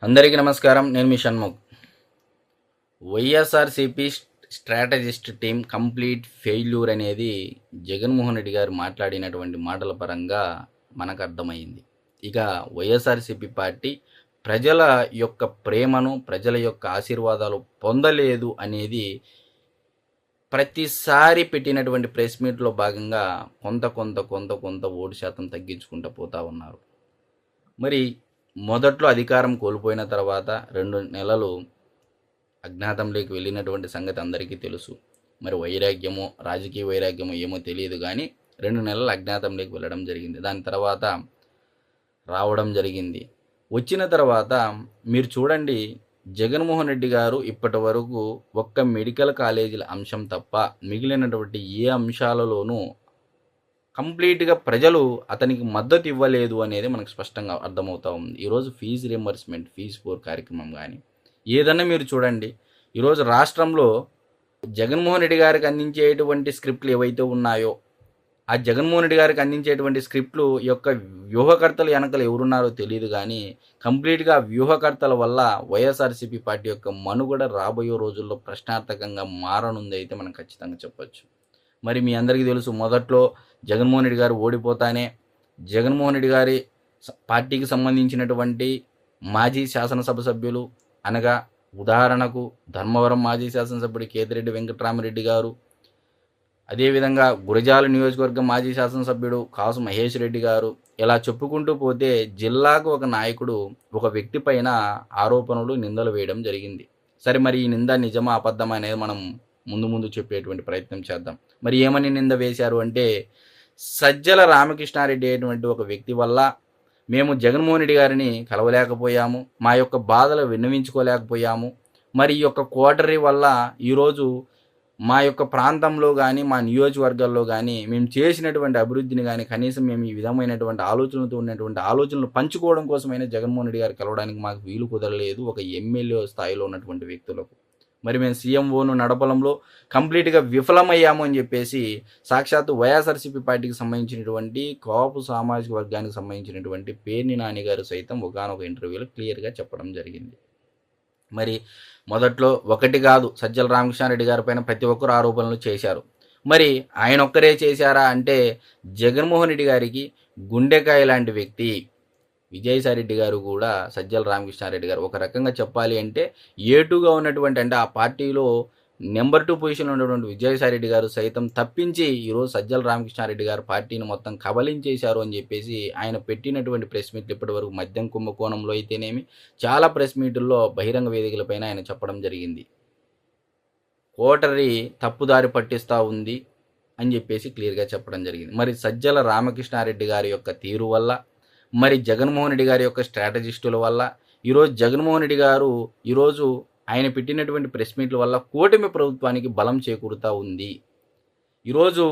అందరికీ నమస్కారం. నేను మీ Shanmukh. YSRCP strategist team complete failure అనేది జగన్మోహన్ రెడ్డి గారు మాట్లాడినటువంటి మాటల పరంగా మనకు అర్థమైంది. ఇక వైఎస్ఆర్సీపీ పార్టీ ప్రజల యొక్క ప్రేమను, ప్రజల యొక్క ఆశీర్వాదాలు పొందలేదు అనేది ప్రతిసారి పెట్టినటువంటి ప్రెస్ మీట్లో భాగంగా కొంత ఓటు శాతం తగ్గించుకుంటూ పోతూ ఉన్నారు. మరి మొదట్లో అధికారం కోల్పోయిన తర్వాత 2 నెలలు అజ్ఞాతంలోకి వెళ్ళినటువంటి సంగతి అందరికీ తెలుసు. మరి వైరాగ్యమో, రాజకీయ వైరాగ్యమో ఏమో తెలియదు కానీ 2 నెలలు అజ్ఞాతంలోకి వెళ్ళడం జరిగింది. దాని తర్వాత రావడం జరిగింది. వచ్చిన తర్వాత మీరు చూడండి, జగన్మోహన్ రెడ్డి గారు ఇప్పటి వరకు ఒక్క మెడికల్ కాలేజీల అంశం తప్ప మిగిలినటువంటి ఏ అంశాలలోనూ కంప్లీట్గా ప్రజలు అతనికి మద్దతు ఇవ్వలేదు అనేది మనకు స్పష్టంగా అర్థమవుతూ ఉంది. ఈరోజు ఫీజు రియంబర్స్మెంట్, ఫీజు ఫోర్ కార్యక్రమం కానీ ఏదన్నా మీరు చూడండి, ఈరోజు రాష్ట్రంలో జగన్మోహన్ రెడ్డి గారికి అందించేటువంటి స్క్రిప్ట్లు ఏవైతే ఉన్నాయో, ఆ జగన్మోహన్ రెడ్డి గారికి అందించేటువంటి స్క్రిప్ట్లు యొక్క వ్యూహకర్తలు వెనకలు ఎవరున్నారో తెలియదు కానీ కంప్లీట్గా వ్యూహకర్తల వల్ల వైఎస్ఆర్సీపీ పార్టీ యొక్క మనుగడ రాబోయే రోజుల్లో ప్రశ్నార్థకంగా మారనుంది అయితే మనం ఖచ్చితంగా చెప్పొచ్చు. మరి మీ అందరికీ తెలుసు, మొదట్లో జగన్మోహన్ రెడ్డి గారు ఓడిపోతానే జగన్మోహన్ రెడ్డి గారి పార్టీకి సంబంధించినటువంటి మాజీ శాసనసభ సభ్యులు అనగా ఉదాహరణకు ధర్మవరం మాజీ శాసనసభ్యుడు కేతిరెడ్డి వెంకటరామరెడ్డి గారు, అదేవిధంగా గురజాల నియోజకవర్గం మాజీ శాసనసభ్యుడు కాసు మహేష్ రెడ్డి గారు, ఇలా చెప్పుకుంటూ పోతే జిల్లాకు ఒక నాయకుడు ఒక వ్యక్తి పైన ఆరోపణలు, నిందలు వేయడం జరిగింది. సరే, మరి ఈ నింద నిజమా అబద్ధమా అనేది మనం ముందు చెప్పేటువంటి ప్రయత్నం చేద్దాం. మరి ఏమని నింద వేశారు అంటే, సజ్జల రామకృష్ణారెడ్డి అనేటువంటి ఒక వ్యక్తి వల్ల మేము జగన్మోహన్ రెడ్డి గారిని కలవలేకపోయాము, మా యొక్క బాధలు విన్నవించుకోలేకపోయాము. మరి ఈ యొక్క కోటరీ వల్ల ఈరోజు మా యొక్క ప్రాంతంలో కానీ మా నియోజకవర్గాల్లో కానీ మేము చేసినటువంటి అభివృద్ధిని కానీ కనీసం మేము ఈ విధమైనటువంటి ఆలోచనలతో ఉన్నటువంటి ఆలోచనలు పంచుకోవడం కోసమైనా జగన్మోహన్ రెడ్డి గారు కలవడానికి మాకు వీలు కుదరలేదు ఒక ఎమ్మెల్యే స్థాయిలో ఉన్నటువంటి వ్యక్తులకు. మరి మేము సీఎంఓను నడపడంలో కంప్లీట్గా విఫలమయ్యాము అని చెప్పేసి సాక్షాత్తు వైఎస్ఆర్సీపీ పార్టీకి సంబంధించినటువంటి కాపు సామాజిక వర్గానికి సంబంధించినటువంటి పేర్ని నాని గారు సైతం ఒకానొక ఇంటర్వ్యూలో క్లియర్గా చెప్పడం జరిగింది. మరి మొదట్లో ఒకటి కాదు, సజ్జల రామకృష్ణారెడ్డి గారి పైన ప్రతి ఒక్కరు ఆరోపణలు చేశారు. మరి ఆయన ఒక్కరే చేశారా అంటే, జగన్మోహన్ రెడ్డి గారికి గుండెకాయ లాంటి వ్యక్తి విజయసాయిరెడ్డి గారు కూడా సజ్జల రామకృష్ణారెడ్డి గారు ఒక రకంగా చెప్పాలి అంటే ఏటుగా ఉన్నటువంటి, అంటే ఆ పార్టీలో నెంబర్ 2 పొజిషన్లో ఉన్నటువంటి విజయసాయిరెడ్డి గారు సైతం తప్పించి ఈరోజు సజ్జల రామకృష్ణారెడ్డి గారు పార్టీని మొత్తం కబలించేశారు అని చెప్పేసి ఆయన పెట్టినటువంటి ప్రెస్ మీట్లు ఇప్పటి వరకు మద్యం కుంభకోణంలో అయితేనేమి చాలా ప్రెస్ మీటుల్లో బహిరంగ వేదికలపైన ఆయన చెప్పడం జరిగింది. కోటరీ తప్పుదారి పట్టిస్తూ ఉంది అని చెప్పేసి క్లియర్గా చెప్పడం జరిగింది. మరి సజ్జల రామకృష్ణారెడ్డి గారి యొక్క తీరు వల్ల, మరి జగన్మోహన్ రెడ్డి గారి యొక్క స్ట్రాటజిస్టుల వల్ల ఈరోజు జగన్మోహన్ రెడ్డి గారు ఈరోజు ఆయన పెట్టినటువంటి ప్రెస్ మీట్ల వల్ల కూటమి ప్రభుత్వానికి బలం చేకూరుతూ ఉంది. ఈరోజు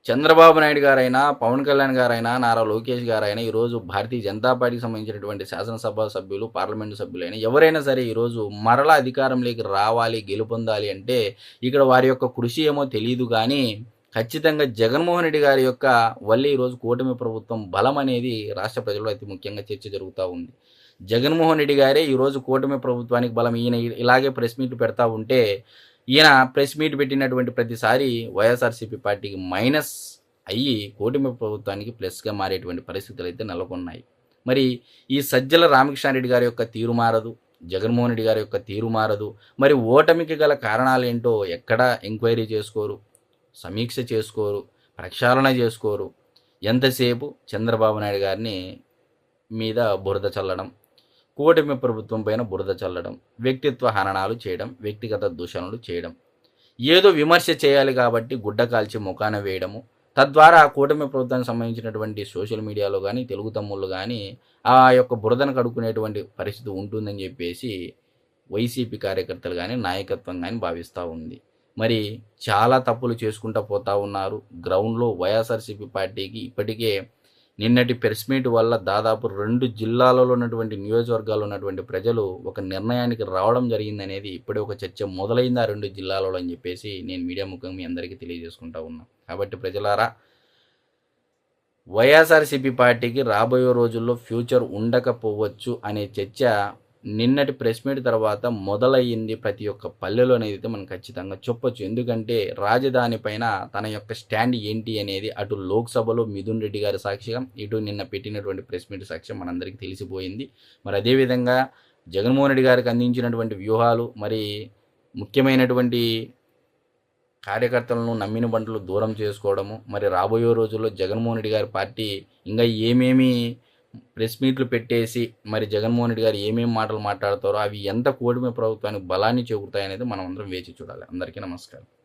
చంద్రబాబు నాయుడు గారైనా, పవన్ కళ్యాణ్ గారైనా, నారా లోకేష్ గారైనా, ఈరోజు భారతీయ జనతా పార్టీకి సంబంధించినటువంటి శాసనసభ సభ్యులు, పార్లమెంటు సభ్యులైనా ఎవరైనా సరే ఈరోజు మరలా అధికారంలోకి రావాలి, గెలుపొందాలి అంటే ఇక్కడ వారి యొక్క కృషి ఏమో తెలియదు కానీ ఖచ్చితంగా జగన్మోహన్ రెడ్డి గారి యొక్క వల్లే ఈరోజు కూటమి ప్రభుత్వం బలం అనేది రాష్ట్ర ప్రజల్లో అతి ముఖ్యంగా చర్చ జరుగుతూ ఉంది. జగన్మోహన్ రెడ్డి గారే ఈరోజు కూటమి ప్రభుత్వానికి బలం. ఈయన ఇలాగే ప్రెస్ మీట్లు పెడతా ఉంటే ఈయన ప్రెస్ మీట్ పెట్టినటువంటి ప్రతిసారి వైఎస్ఆర్సీపీ పార్టీకి మైనస్ అయ్యి కూటమి ప్రభుత్వానికి ప్లస్గా మారేటువంటి పరిస్థితులు అయితే నెలకొన్నాయి. మరి ఈ సజ్జల రామకృష్ణారెడ్డి గారి యొక్క తీరు మారదు, జగన్మోహన్ రెడ్డి గారి యొక్క తీరు మారదు. మరి ఓటమికి గల కారణాలు ఏంటో ఎక్కడా ఎంక్వైరీ చేసుకోరు, సమీక్ష చేసుకోరు, ప్రక్షాళన చేసుకోరు. ఎంతసేపు చంద్రబాబు నాయుడు గారిని మీద బురద చల్లడం, కూటమి ప్రభుత్వం పైన బురద చల్లడం, వ్యక్తిత్వ హననాలు చేయడం, వ్యక్తిగత దూషణలు చేయడం, ఏదో విమర్శ చేయాలి కాబట్టి గుడ్డ కాల్చి ముఖాన వేయడము, తద్వారా కూటమి ప్రభుత్వానికి సంబంధించినటువంటి సోషల్ మీడియాలో కానీ తెలుగు తమ్ముళ్ళు కానీ ఆ యొక్క బురదను కడుక్కునేటువంటి పరిస్థితి ఉంటుందని చెప్పేసి వైసీపీ కార్యకర్తలు కానీ నాయకత్వం కానీ భావిస్తూ ఉంది. మరి చాలా తప్పులు చేసుకుంటూ పోతూ ఉన్నారు. గ్రౌండ్లో వైఎస్ఆర్సీపీ పార్టీకి ఇప్పటికే నిన్నటి ప్రెస్ మీట్ వల్ల దాదాపు 2 జిల్లాలలో ఉన్నటువంటి నియోజకవర్గాల్లో ఉన్నటువంటి ప్రజలు ఒక నిర్ణయానికి రావడం జరిగిందనేది ఇప్పుడే ఒక చర్చ మొదలైంది ఆ 2 జిల్లాలలో అని చెప్పేసి నేను మీడియా ముఖంగా మీ అందరికీ తెలియజేసుకుంటా ఉన్నాను. కాబట్టి ప్రజలారా, వైఎస్ఆర్సీపీ పార్టీకి రాబోయే రోజుల్లో ఫ్యూచర్ ఉండకపోవచ్చు అనే చర్చ నిన్నటి ప్రెస్ మీట్ తర్వాత మొదలయ్యింది ప్రతి ఒక్క పల్లెలో అనేది మనం ఖచ్చితంగా చెప్పొచ్చు. ఎందుకంటే రాజధాని పైన తన యొక్క స్టాండ్ ఏంటి అనేది అటు లోక్సభలో మిథున్ రెడ్డి గారి సాక్ష్యం, ఇటు నిన్న పెట్టినటువంటి ప్రెస్ మీట్ సాక్ష్యం మనందరికీ తెలిసిపోయింది. మరి అదేవిధంగా జగన్మోహన్ రెడ్డి గారికి అందించినటువంటి వ్యూహాలు, మరి ముఖ్యమైనటువంటి కార్యకర్తలను నమ్మిన బంటులు దూరం చేసుకోవడము, మరి రాబోయే రోజుల్లో జగన్మోహన్ రెడ్డి గారి పార్టీ ఇంకా ఏమేమి ప్రెస్ మీట్లు పెట్టేసి మరి జగన్మోహన్ రెడ్డి గారు ఏమేమి మాటలు మాట్లాడతారో అవి ఎంత కూటమి ప్రభుత్వానికి బలాన్ని చేకూరుతాయనేది మనం అందరం వేచి చూడాలి. అందరికీ నమస్కారం.